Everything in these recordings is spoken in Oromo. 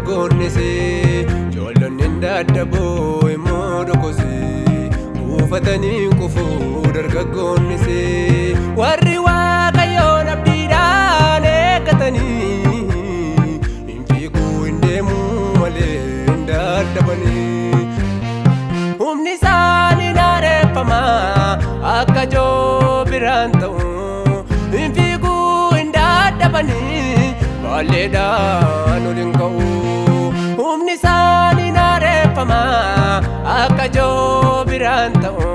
dargaggoonnisi ijoollonni dadhaboo immoo dhokose buufatanii kufuu dargaggoonnisi warri Waaqayyoon abdiidhaan eeggatanii hin fiiguu hin deemuu malee hin dadhabanii humni isaanii naareeffama akka joobiraan ta'u hin fiiguu hin dadhabanii balleedhaan ol hin ka'u humni isaanii naareeffama akka joobiraan ta'u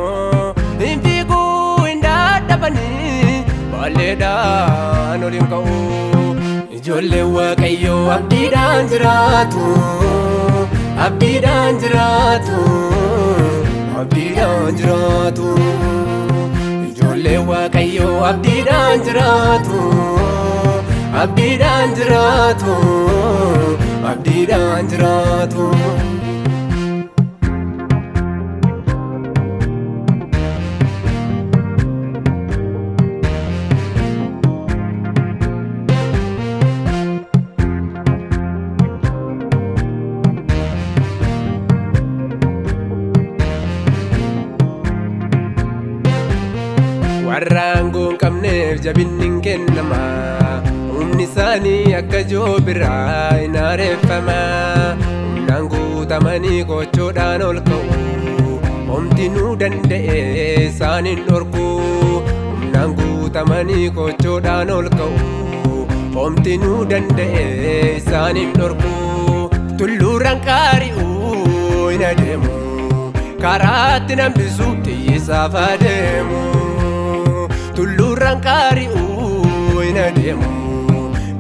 hin fiiguu hin dadhabanii balleedhaan ol hin ka'u ijoolleen Waaqayyoo abdiidhaan jiraatu abdiidhaan jiraatu abdiidhaan jiraatu ijoolleen Waaqayyoo abdiidhaan jiraatu abdiidhaan jiraatu abdiidhaan jiraatu warra aangoo hin qabneef jabinni hin kennama humni isaanii akka joobiraa hin aareeffama humnaan guutamanii gochoodhaan ol ka'u homtinuu danda'e isaan hin dhorku humnaan guutamanii gochoodhaan ol ka'u homtinuu danda'e isaan hin dhorku tulluurraan qaari'uu hin adeemu karaatti nambisu xiyyisaaf adeemu tulluurraan qaari'uu hin adeemu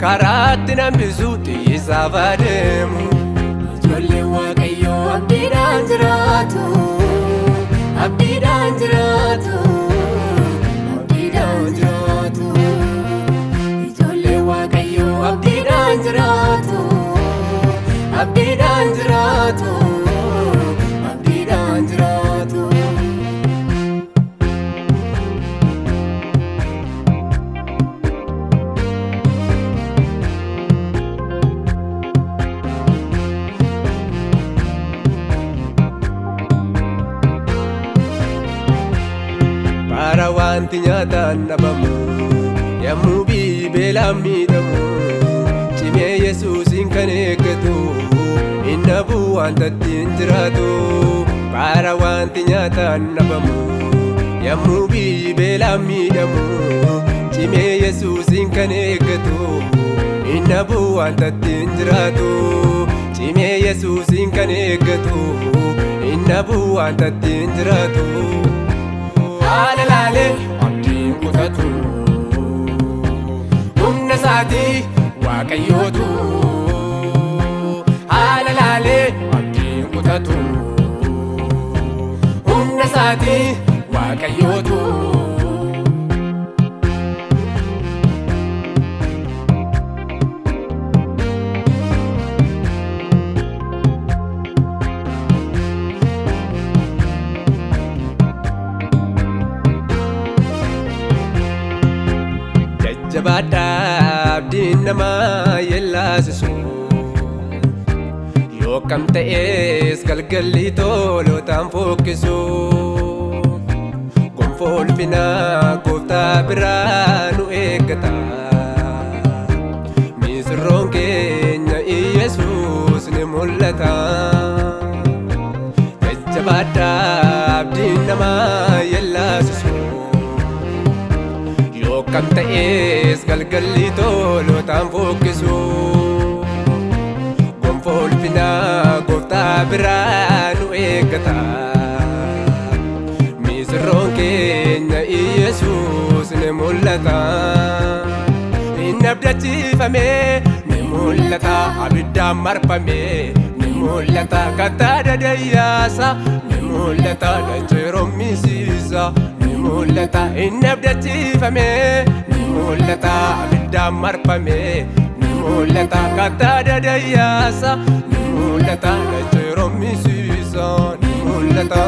karaatti nambisu xiyyisaaf adeemu ijoolleen Waaqayyoo abdiidhaan jiraatu abdiidhaan jiraatu abdiidhaan jiraatu ijoolleen Waaqayyoo abdiidhaan jiraatu abdiidhaan jiraatu abdiidhaan jiraatu bara wanti nyaataan dhabamu yommuu beelaan miidhamu cimee Yesuusin kan eeggatu hin dhabu wanta ittiin jiraatu bara wanti nyaataan dhabamu yommuu beelaan miidhamu cimee Yesuusin kan eeggatu hin dhabu wanta ittiin jiraatu cimee Yesuusin kan eeggatu hin dhabu wanta ittiin jiraatu Haalalaale abdiin kutatu humna isaatii Waaqayyootu haalalaale abdiin kutatu humna isaatii Waaqayyootu jabaadhaa abdiin namaa yellaasisu yoo kam ta'es galgalli toolotaan fokkisu gonfoo ulfinaa gooftaa biraa nu eeggata misirroon keenya Yesuus ni mul'ata jabaadhaa abdiin namaa yellaasisu kam ta'es galgalli toolotaan fokkisu gonfoo ulfinaa gooftaa biraa nu eeggata misirroon keenya Yesuus ni mul'ata hin abdachiifame ni mul'ata abiddaan marfame ni mul'ata kattaa dadayyaasa ni mul'ata dachee rommisiisa mul'ata inni abdachiifame ni mul'ata abiddaan marfame ni mul'ata kattaa dadayyaasa ni mul'ata dachee rommisiisa ni mul'ata.